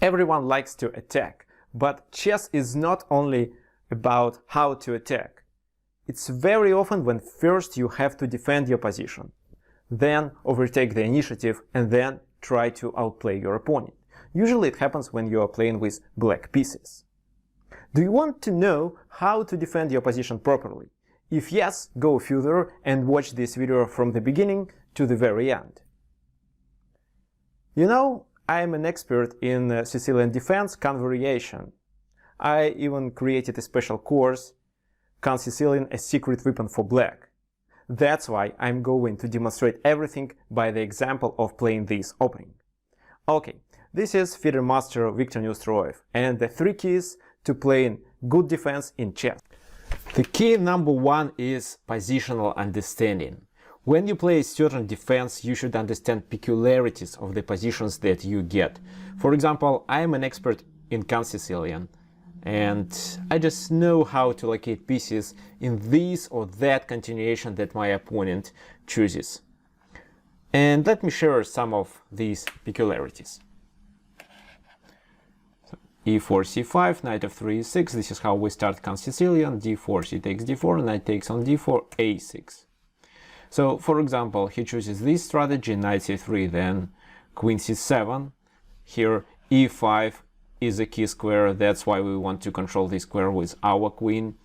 Everyone likes to attack, but chess is not only about how to attack. It's very often when first you have to defend your position, then overtake the initiative, and then try to outplay your opponent. Usually it happens when you are playing with black pieces. Do you want to know how to defend your position properly? If yes, go further and watch this video from the beginning to the very end. You know, I am an expert in Sicilian defense variation. I even created a special course, Can Sicilian a Secret Weapon for Black. That's why I'm going to demonstrate everything by the example of playing this opening. Okay, this is FIDE Master Viktor Neustroyev and the 3 keys to playing good defense in chess. The key number 1 is positional understanding. When you play a certain defense, you should understand peculiarities of the positions that you get. For example, I am an expert in Can Sicilian, and I just know how to locate pieces in this or that continuation that my opponent chooses. And let me share some of these peculiarities. E4, c5, knight f3, e6, this is how we start Can Sicilian, d4, c takes d4, knight takes on d4, a6. So, for example, he chooses this strategy, knight c3, then queen c7. Here, e5 is a key square, that's why we want to control this square with our queen.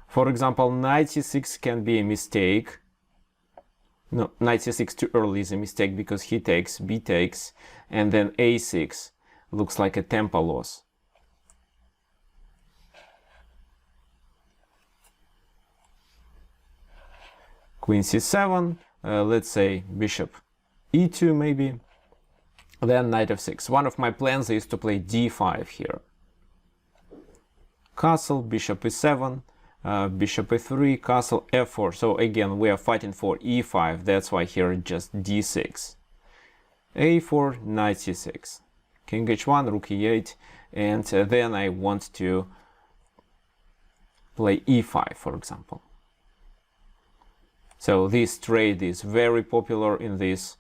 For example, knight c6 can be a mistake. No, knight c6 too early is a mistake because he takes, b takes, and then a6 looks like a tempo loss. Queen c7, let's say bishop e2 maybe, then knight f6. One of my plans is to play d5 here. Castle, bishop e7, bishop e3, castle f4. So again, we are fighting for e5, that's why here just d6. a4, knight c6. King h1, rook e8, and then I want to play e5, for example. So this trade is very popular in this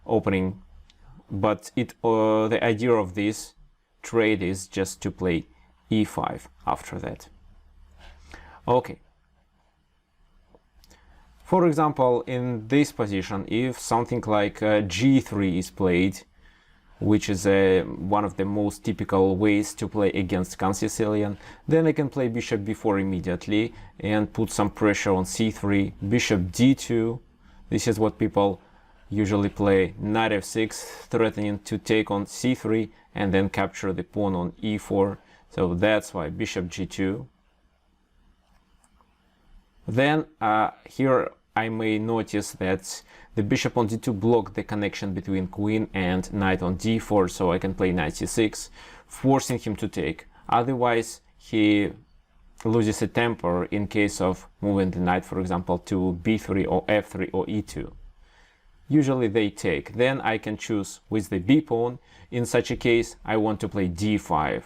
opening, but the idea of this trade is just to play e5 after that. Okay. For example, in this position, if something like g3 is played, which is one of the most typical ways to play against Can Sicilian, then I can play bishop b4 immediately and put some pressure on c3, bishop d2. This is what people usually play, knight f6, threatening to take on c3 and then capture the pawn on e4. So that's why bishop g2. Then here I may notice that the bishop on d2 blocked the connection between queen and knight on d4, so I can play knight c6, forcing him to take. Otherwise, he loses a temper in case of moving the knight, for example, to b3 or f3 or e2. Usually they take. Then I can choose with the b pawn. In such a case, I want to play d5.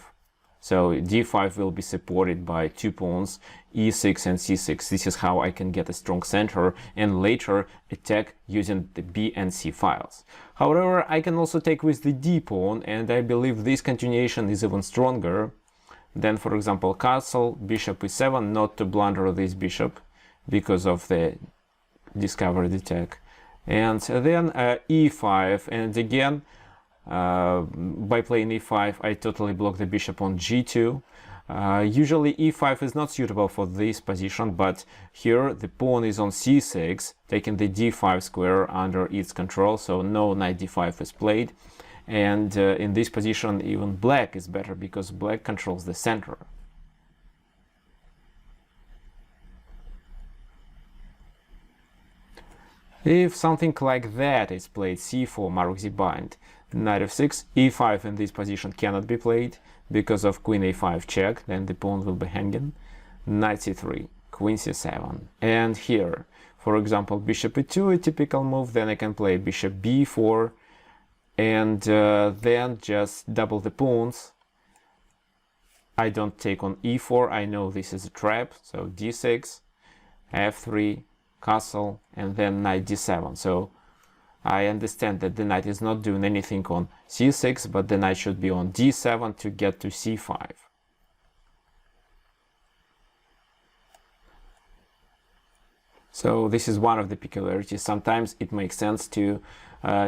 So d5 will be supported by 2 pawns, e6 and c6. This is how I can get a strong center and later attack using the b and c files. However, I can also take with the d pawn, and I believe this continuation is even stronger. Then, for example, castle, bishop e7, not to blunder this bishop because of the discovered attack. And then e5, and again, by playing e5, I totally block the bishop on g2. Usually e5 is not suitable for this position, but here the pawn is on c6, taking the d5 square under its control, so no knight d5 is played. And in this position, even black is better because black controls the center. If something like that is played, c4 marks the bind, knight f6, e5 in this position cannot be played because of queen a5 check, then the pawn will be hanging, knight c3, queen c7, and here, for example, bishop e2, a typical move, then I can play bishop b4, and then just double the pawns. I don't take on e4, I know this is a trap, so d6, f3, castle, and then knight d7. So I understand that the knight is not doing anything on c6, but the knight should be on d7 to get to c5. So this is one of the peculiarities. Sometimes it makes sense to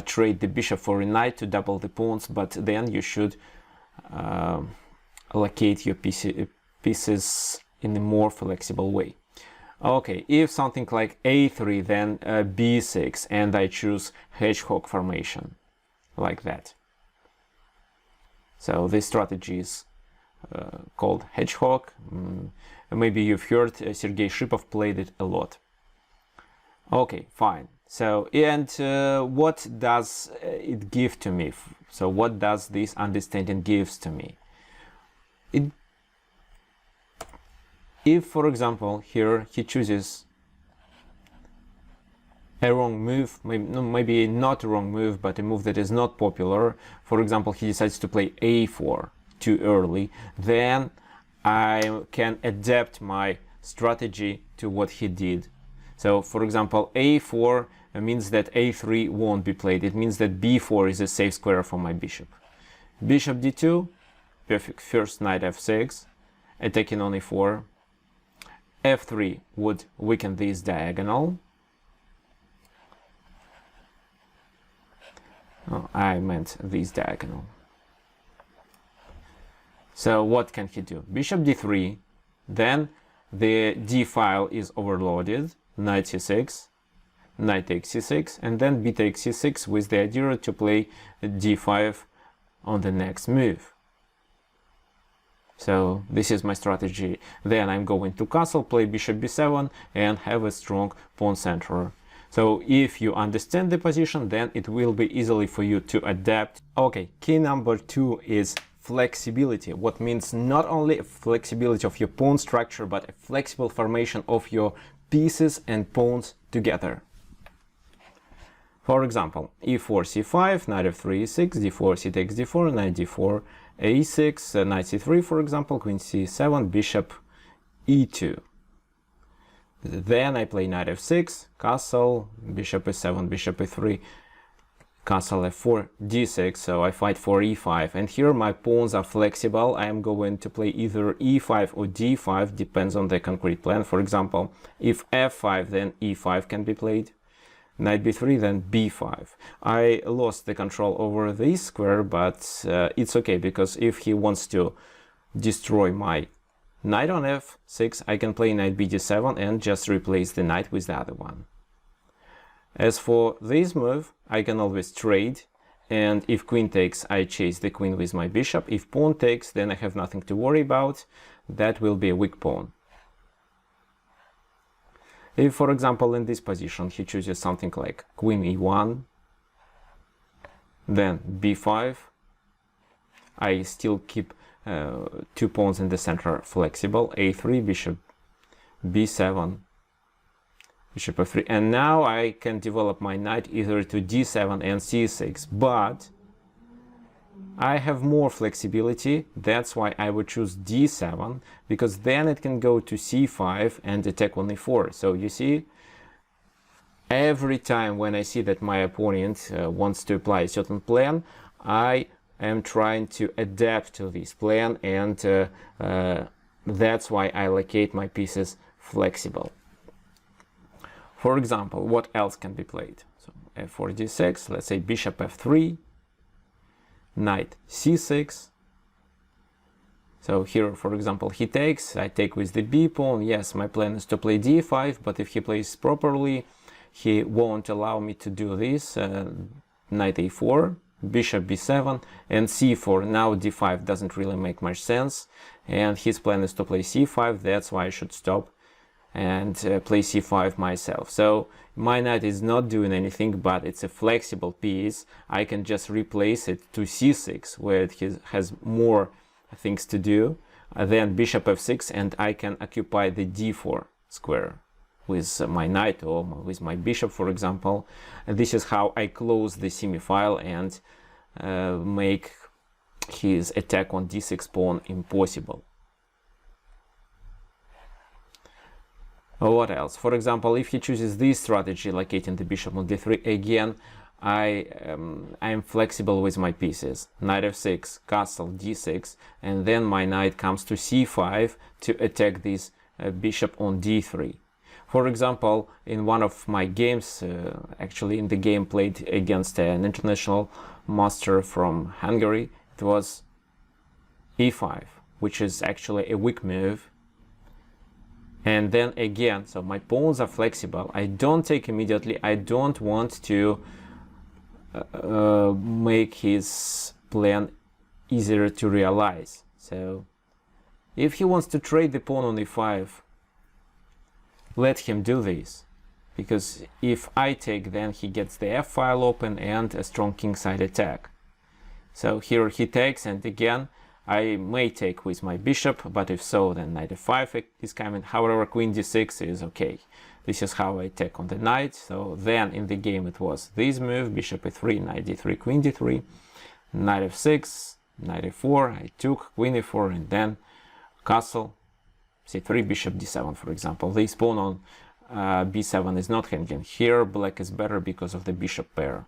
trade the bishop for a knight to double the pawns, but then you should allocate your pieces in a more flexible way. Okay, if something like a3, then b6, and I choose hedgehog formation, like that. So this strategy is called hedgehog. Maybe you've heard Sergei Shipov played it a lot. Okay, fine. So, and what does it give to me? So what does this understanding gives to me? If, for example, here he chooses a wrong move, maybe not a wrong move, but a move that is not popular, for example, he decides to play a4 too early, then I can adapt my strategy to what he did. So, for example, a4 means that a3 won't be played. It means that b4 is a safe square for my bishop. Bishop d2, perfect. First knight f6, attacking on e4. f3 would weaken this diagonal. Oh, I meant this diagonal. So what can he do? Bishop d3, then the d file is overloaded. Knight c6, knight takes c6, and then b takes c6 with the idea to play d5 on the next move. So this is my strategy. Then I'm going to castle, play bishop b7, and have a strong pawn center. So if you understand the position, then it will be easily for you to adapt. Okay, key number 2 is flexibility, what means not only flexibility of your pawn structure, but a flexible formation of your pieces and pawns together. For example, e4 c5, knight f3 e6, d4 c takes d4, knight d4 a6, knight c3, for example, queen c7, bishop e2. Then I play knight f6, castle, bishop e7, bishop e3, castle f4, d6, so I fight for e5, and here my pawns are flexible. I am going to play either e5 or d5, depends on the concrete plan. For example, if f5, then e5 can be played, knight b3, then b5. I lost the control over this square, but it's okay, because if he wants to destroy my knight on f6, I can play knight bd7 and just replace the knight with the other one. As for this move, I can always trade, and if queen takes, I chase the queen with my bishop. If pawn takes, then I have nothing to worry about. That will be a weak pawn. If, for example, in this position, he chooses something like queen e1, then b5, I still keep 2 pawns in the center flexible, a3, bishop b7, bishop f3, and now I can develop my knight either to d7 and c6, but I have more flexibility. That's why I would choose d7, because then it can go to c5 and attack on e4. So you see, every time when I see that my opponent wants to apply a certain plan, I am trying to adapt to this plan, and that's why I allocate my pieces flexible. For example, what else can be played? So f4 d6, let's say bishop f3, knight c6. So here, for example, he takes, I take with the b pawn. Yes, my plan is to play d5, but if he plays properly, he won't allow me to do this. Knight a4, bishop b7, and c4. Now d5 doesn't really make much sense, and his plan is to play c5. That's why I should stop and play c5 myself. So my knight is not doing anything, but it's a flexible piece. I can just replace it to c6, where it has more things to do. Then bishop f6, and I can occupy the d4 square with my knight or with my bishop, for example. And this is how I close the semi-file and make his attack on d6 pawn impossible. What else? For example, if he chooses this strategy, locating the bishop on d3, again, I'm flexible with my pieces. Knight f6, castle d6, and then my knight comes to c5 to attack this bishop on d3. For example, in one of my games, actually in the game played against an international master from Hungary, it was e5, which is actually a weak move. And then again, so my pawns are flexible. I don't take immediately. I don't want to make his plan easier to realize. So if he wants to trade the pawn on e5, let him do this, because if I take, then he gets the f file open and a strong kingside attack. So here he takes, and again I may take with my bishop, but if so, then knight f5 is coming. However, queen d6 is okay. This is how I attack on the knight. So then in the game it was this move, bishop e3, knight d3, queen d3, knight f6, knight e4, I took, queen e4, and then castle, c3, bishop d7, for example. This pawn on b7 is not hanging. Here black is better because of the bishop pair.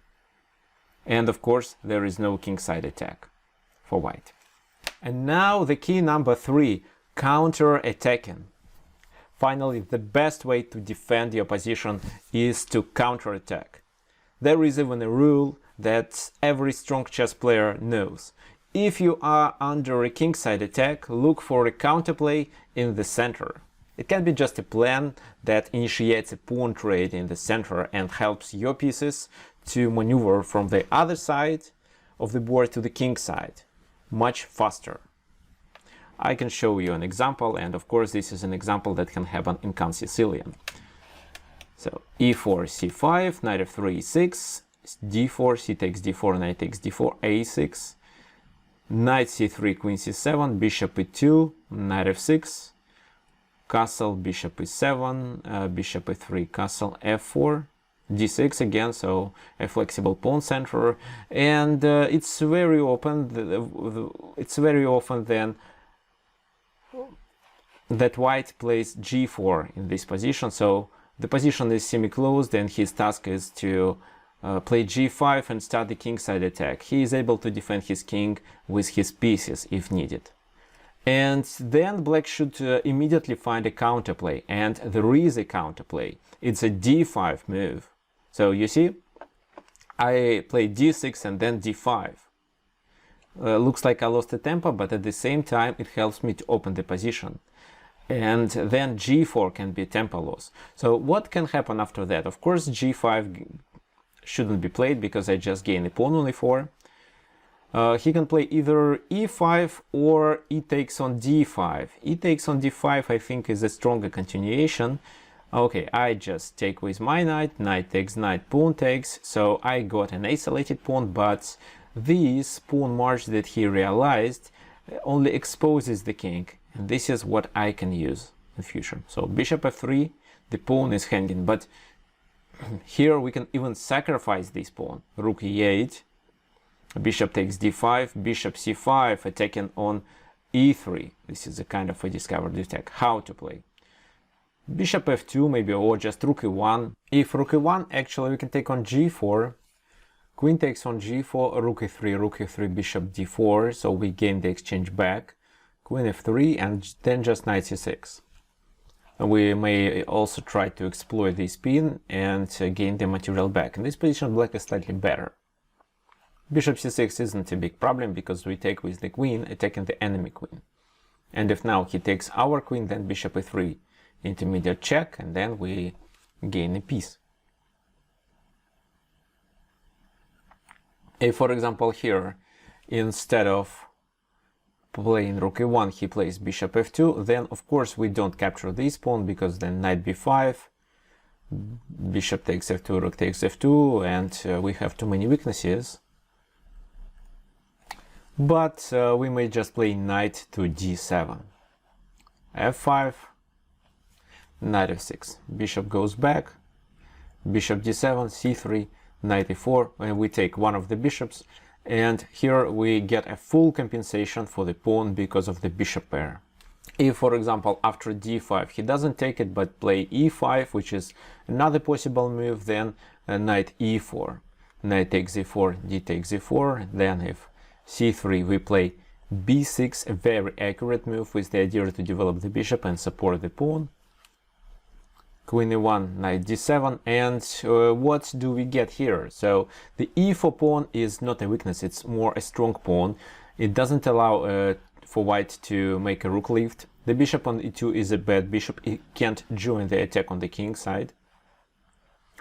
And of course, there is no kingside attack for white. And now the key number 3, counter-attacking. Finally, the best way to defend your position is to counter-attack. There is even a rule that every strong chess player knows. If you are under a kingside attack, look for a counterplay in the center. It can be just a plan that initiates a pawn trade in the center and helps your pieces to maneuver from the other side of the board to the king side much faster. I can show you an example, and of course this is an example that can happen in Can Sicilian. So e4, c5, knight f3, e6, d4, c takes d4, knight takes d4, a6, knight c3, queen c7, bishop e2, knight f6, castle, bishop e7, bishop e3, castle f4, d6 again, so a flexible pawn center, and it's very open. It's very often then that white plays g4 in this position, so the position is semi-closed, and his task is to play g5 and start the kingside attack. He is able to defend his king with his pieces if needed. And then black should immediately find a counterplay, and there is a counterplay. It's a d5 move. So you see, I played d6 and then d5. Looks like I lost the tempo, but at the same time it helps me to open the position. And then g4 can be tempo loss. So what can happen after that? Of course g5 shouldn't be played because I just gained a pawn on e4. He can play either e5 or e takes on d5. E takes on d5 I think is a stronger continuation. Okay, I just take with my knight, knight takes knight, pawn takes, so I got an isolated pawn, but this pawn march that he realized only exposes the king, and this is what I can use in future. So bishop f3, the pawn is hanging, but here we can even sacrifice this pawn. Rook e8, bishop takes d5, bishop c5, attacking on e3. This is a kind of a discovered attack. How to play? Bishop f2 maybe, or just rook e1. If rook e1, actually we can take on g4. Queen takes on g4, rook e3, bishop d4, so we gain the exchange back. Queen f3, and then just knight c6. We may also try to exploit this pin and gain the material back. In this position, black is slightly better. Bishop c6 isn't a big problem because we take with the queen, attacking the enemy queen. And if now he takes our queen, then bishop e3, intermediate check, and then we gain a piece. If, for example, here, instead of playing rook e1, he plays bishop f2, then of course we don't capture this pawn, because then knight b5, bishop takes f2, rook takes f2, and we have too many weaknesses. But we may just play knight to d7, f5, knight f6, bishop goes back, bishop d7, c3, knight e4, and we take one of the bishops, and here we get a full compensation for the pawn because of the bishop pair. If, for example, after d5 he doesn't take it but play e5, which is another possible move, then knight e4. knight takes c4, d takes c4. Then if c3, we play b6, a very accurate move with the idea to develop the bishop and support the pawn. Queen e1, knight d7, and what do we get here? So the e4 pawn is not a weakness, it's more a strong pawn. It doesn't allow for white to make a rook lift. The bishop on e2 is a bad bishop, it can't join the attack on the king side.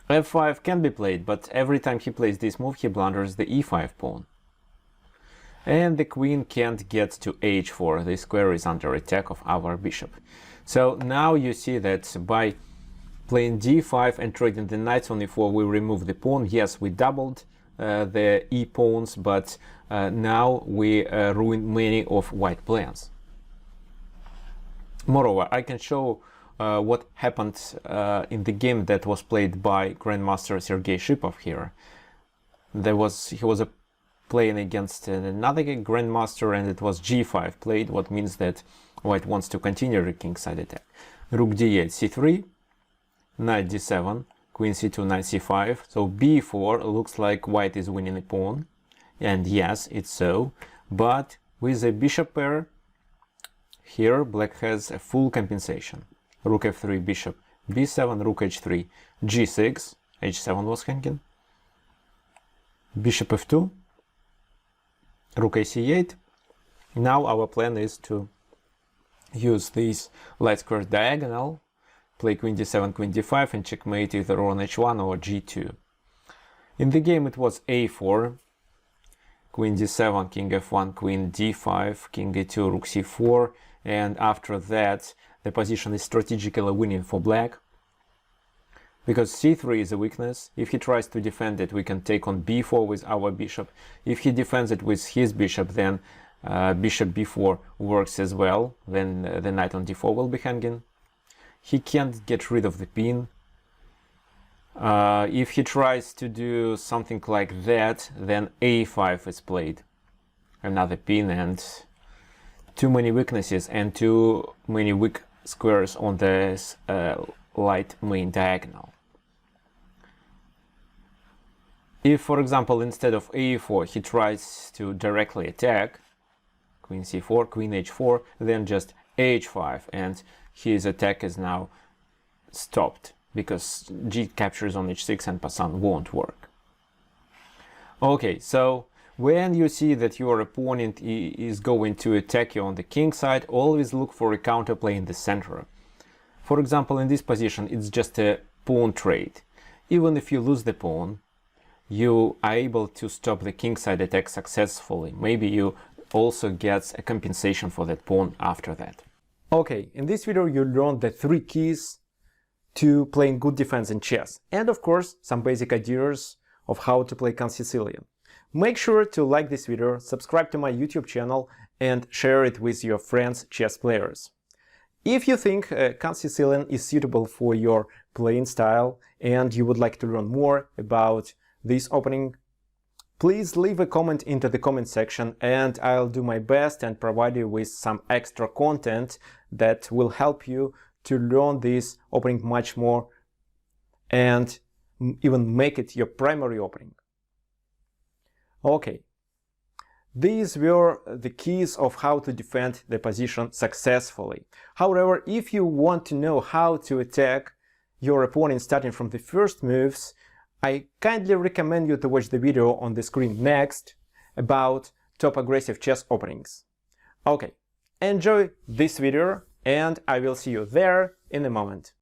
f5 can be played, but every time he plays this move he blunders the e5 pawn. And the queen can't get to h4, the square is under attack of our bishop. So now you see that by playing d5 and trading the knights on e4, we remove the pawn. Yes, we doubled the e-pawns, but now we ruin many of white plans. Moreover, I can show what happened in the game that was played by Grandmaster Sergei Shipov here. He was playing against another Grandmaster, and it was g5 played, what means that white wants to continue the kingside attack. Rook d8, c3, knight d7, queen c2, knight c5. So b4 looks like white is winning a pawn, and yes, it's so, but with a bishop pair here black has a full compensation. Rook f3, bishop b7, rook h3, g6, h7 was hanging, bishop f2, rook a c8. Now our plan is to use this light square diagonal, play queen d7, queen d5, and checkmate either on h1 or g2. In the game it was a4, queen d7, king f1, queen d5, king a2, rook c4, and after that the position is strategically winning for black, because c3 is a weakness. If he tries to defend it, we can take on b4 with our bishop. If he defends it with his bishop, then bishop b4 works as well, then the knight on d4 will be hanging. He can't get rid of the pin. If he tries to do something like that, then a5 is played. Another pin, and too many weaknesses and too many weak squares on this light main diagonal. If, for example, instead of a4 he tries to directly attack, queen c4, queen h4, then just h5, and his attack is now stopped, because g captures on h6 and passant won't work. Okay, so when you see that your opponent is going to attack you on the king side, always look for a counterplay in the center. For example, in this position it's just a pawn trade. Even if you lose the pawn, you are able to stop the king side attack successfully. Maybe you also get a compensation for that pawn after that. Okay, in this video you learned the 3 keys to playing good defense in chess, and of course some basic ideas of how to play Count Sicilian. Make sure to like this video, subscribe to my YouTube channel, and share it with your friends chess players. If you think Count Sicilian is suitable for your playing style and you would like to learn more about this opening, please leave a comment into the comment section, and I'll do my best and provide you with some extra content that will help you to learn this opening much more and even make it your primary opening. Okay, these were the keys of how to defend the position successfully. However, if you want to know how to attack your opponent starting from the first moves, I kindly recommend you to watch the video on the screen next about top aggressive chess openings. Okay, enjoy this video, and I will see you there in a moment.